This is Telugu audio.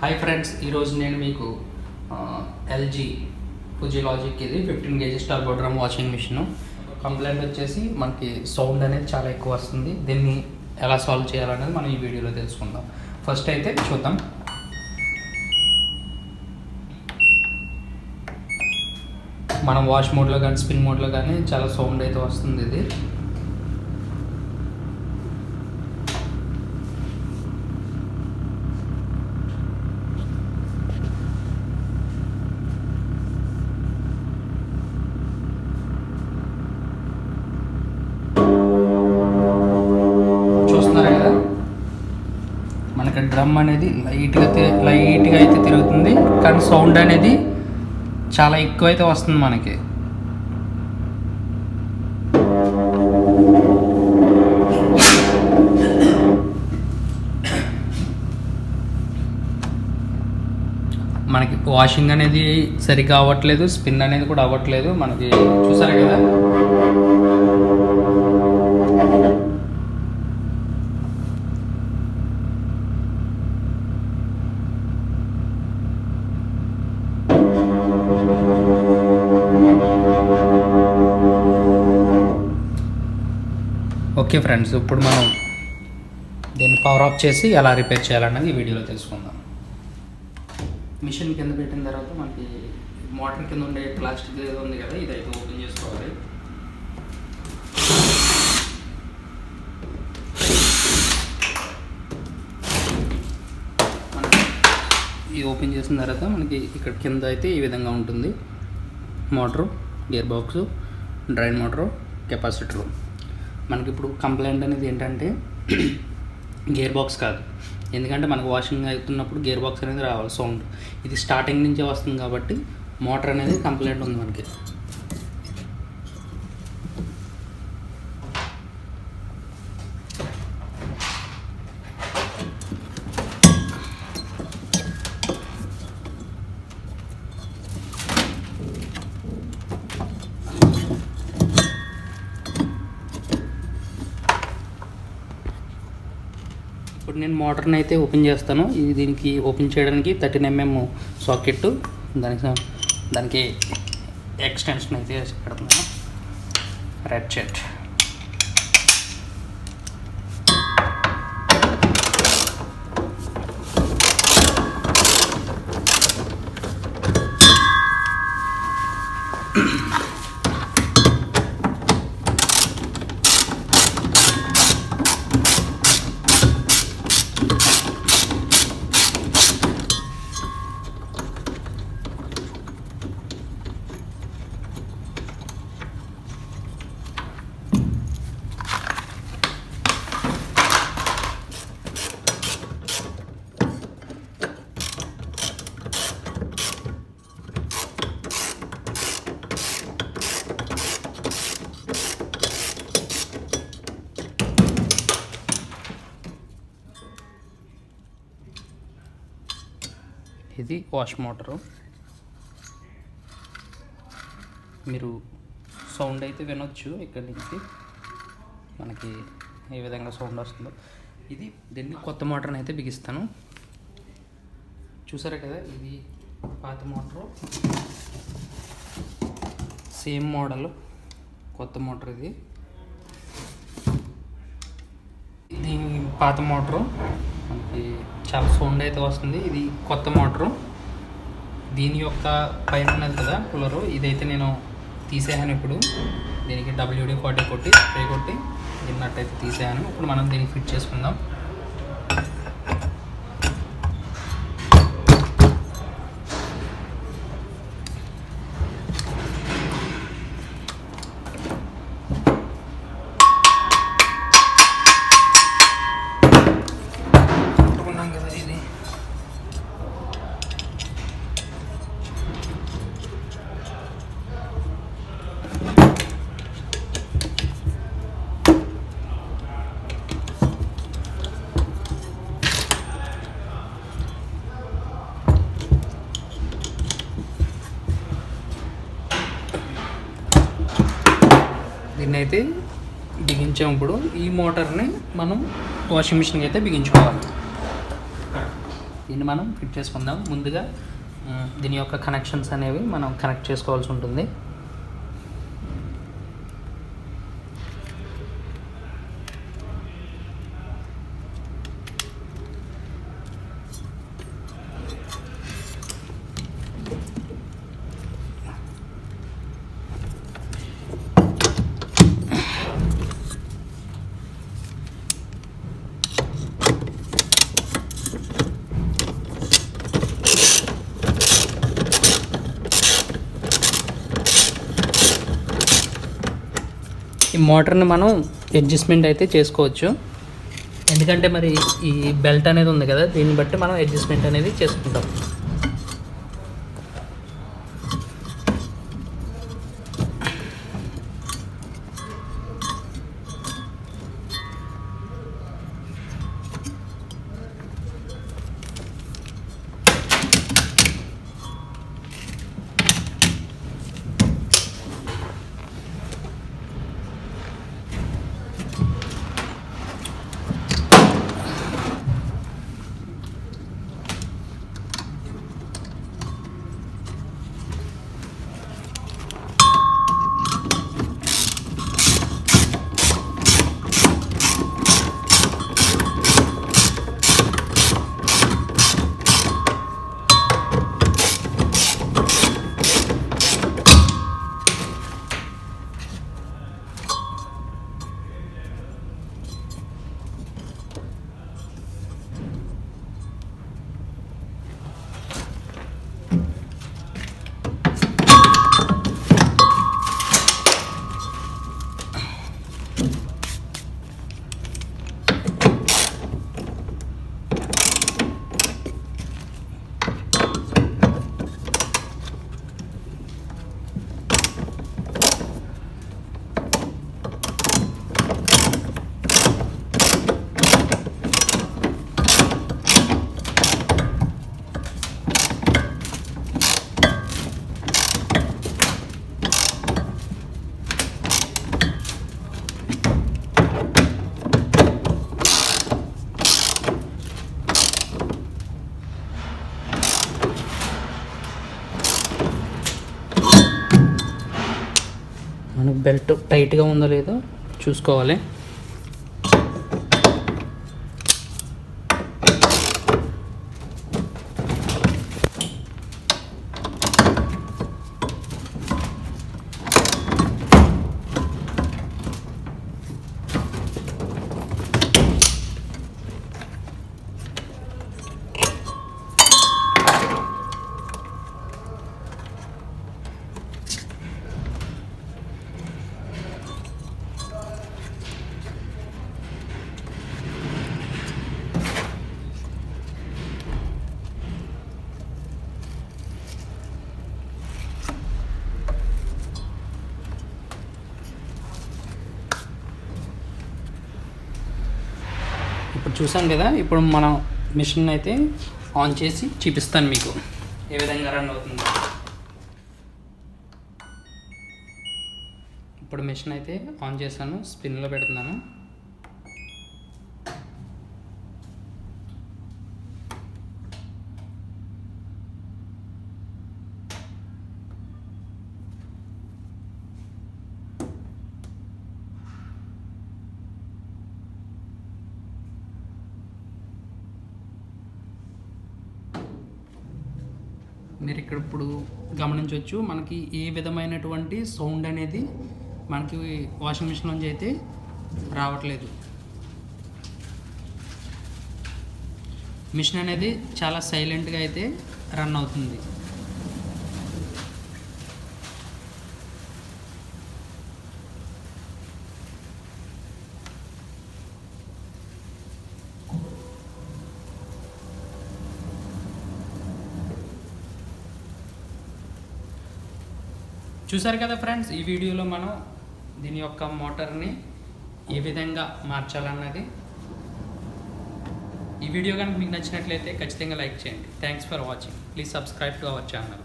హాయ్ ఫ్రెండ్స్, ఈరోజు నేను మీకు ఎల్జీ ఫుజిలాజిక్ ఇది 15 kg turbo drum washing machine. Complaint వచ్చేసి మనకి సౌండ్ అనేది చాలా ఎక్కువ వస్తుంది. దీన్ని ఎలా సాల్వ్ చేయాలనేది మనం ఈ వీడియోలో తెలుసుకుందాం. ఫస్ట్ అయితే చూద్దాం. మనం వాష్ మోడ్లో కానీ స్పిన్ మోడ్లో కానీ చాలా సౌండ్ అయితే వస్తుంది. ఇది చూస్తున్నారా కదా, మనకి డ్రమ్ అనేది లైట్గా అయితే తిరుగుతుంది, కానీ సౌండ్ అనేది చాలా ఎక్కువ అయితే వస్తుంది. మనకి వాషింగ్ అనేది సరిగ్గా అవ్వట్లేదు, స్పిన్ అనేది కూడా అవ్వట్లేదు. మనకి చూసారా కదా, ఓకే ఫ్రెండ్స్, ఇప్పుడు మనం దీన్ని పవర్ ఆఫ్ చేసి ఎలా రిపేర్ చేయాలన్నది ఈ వీడియోలో తెలుసుకుందాం. మిషన్ కింద పెట్టిన తర్వాత మనకి మోటార్ కింద ఉండే ప్లాస్టిక్ ఏదో ఉంది కదా, ఇదైతే ఓపెన్ చేసుకోవాలి. ఇది ఓపెన్ చేసిన తర్వాత మనకి ఇక్కడ కింద అయితే ఈ విధంగా ఉంటుంది. Motor, gear box, drain motor, capacitor. మనకి ఇప్పుడు కంప్లైంట్ అనేది ఏంటంటే గేర్ బాక్స్ కాదు, ఎందుకంటే మనకు వాషింగ్ అవుతున్నప్పుడు గేర్ బాక్స్ అనేది రావాలి సౌండ్. ఇది స్టార్టింగ్ నుంచే వస్తుంది కాబట్టి మోటార్ అనేది కంప్లైంట్ ఉంది మనకి. ఇప్పుడు నేను మోటార్ని అయితే ఓపెన్ చేస్తాను. ఇది దీనికి ఓపెన్ చేయడానికి 13 mm సాకెట్, దానికి ఎక్స్టెన్షన్ అయితే పెడుతున్నాను. రెడ్ చెట్ ఇది వాష్ మోటరు. మీరు సౌండ్ అయితే వినొచ్చు. ఇక్కడి నుంచి మనకి ఏ విధంగా సౌండ్ వస్తుందో. దీన్ని కొత్త మోటార్ని అయితే బిగిస్తాను. చూసారా కదా, ఇది పాత మోటరు, సేమ్ మోడల్, కొత్త మోటార్. ఇది పాత మోటరు, మనకి చాలా సౌండ్ అయితే వస్తుంది. ఇది కొత్త మోటరు. దీని యొక్క పైన ఉన్నది కదా కూలరు, ఇదైతే నేను తీసేయాను. ఇప్పుడు దీనికి WD-40 కొట్టి స్ప్రే కొట్టి దీన్నట్టయితే తీసేయాను. ఇప్పుడు మనం దీనికి ఫిట్ చేసుకుందాం. దీన్ని అయితే బిగించాము. ఈ మోటార్ని మనం వాషింగ్ మిషన్కి అయితే బిగించుకోవాలి. దీన్ని మనం ఫిట్ చేసుకుందాం. ముందుగా దీని యొక్క కనెక్షన్స్ అనేవి మనం కనెక్ట్ చేసుకోవాల్సి ఉంటుంది. ఈ మోటార్ని మనం అడ్జస్ట్మెంట్ అయితే చేసుకోవచ్చు, ఎందుకంటే మరి ఈ బెల్ట్ అనేది ఉంది కదా, దీన్ని బట్టి మనం అడ్జస్ట్మెంట్ అనేది చేసుకుంటాం. మనకు బెల్ట్ టైట్గా ఉందో లేదో చూసుకోవాలి. ఇప్పుడు చూసాం కదా, ఇప్పుడు మనం మిషన్ అయితే ఆన్ చేసి చూపిస్తాను మీకు ఏ విధంగా రన్ అవుతుందో. ఇప్పుడు మిషన్ అయితే ఆన్ చేశాను, స్పిన్లో పెడుతున్నాను. మీరు ఇక్కడ ఇప్పుడు గమనించవచ్చు, మనకి ఏ విధమైనటువంటి సౌండ్ అనేది మనకి వాషింగ్ మిషన్ నుంచి అయితే రావట్లేదు. మిషన్ అనేది చాలా సైలెంట్గా అయితే రన్ అవుతుంది. చూసారు కదా ఫ్రెండ్స్, ఈ వీడియోలో మనం దీని యొక్క మోటార్ని ఏ విధంగా మార్చాలన్నది. ఈ వీడియో కనుక మీకు నచ్చినట్లయితే ఖచ్చితంగా లైక్ చేయండి. Thanks for watching. Please subscribe to our channel.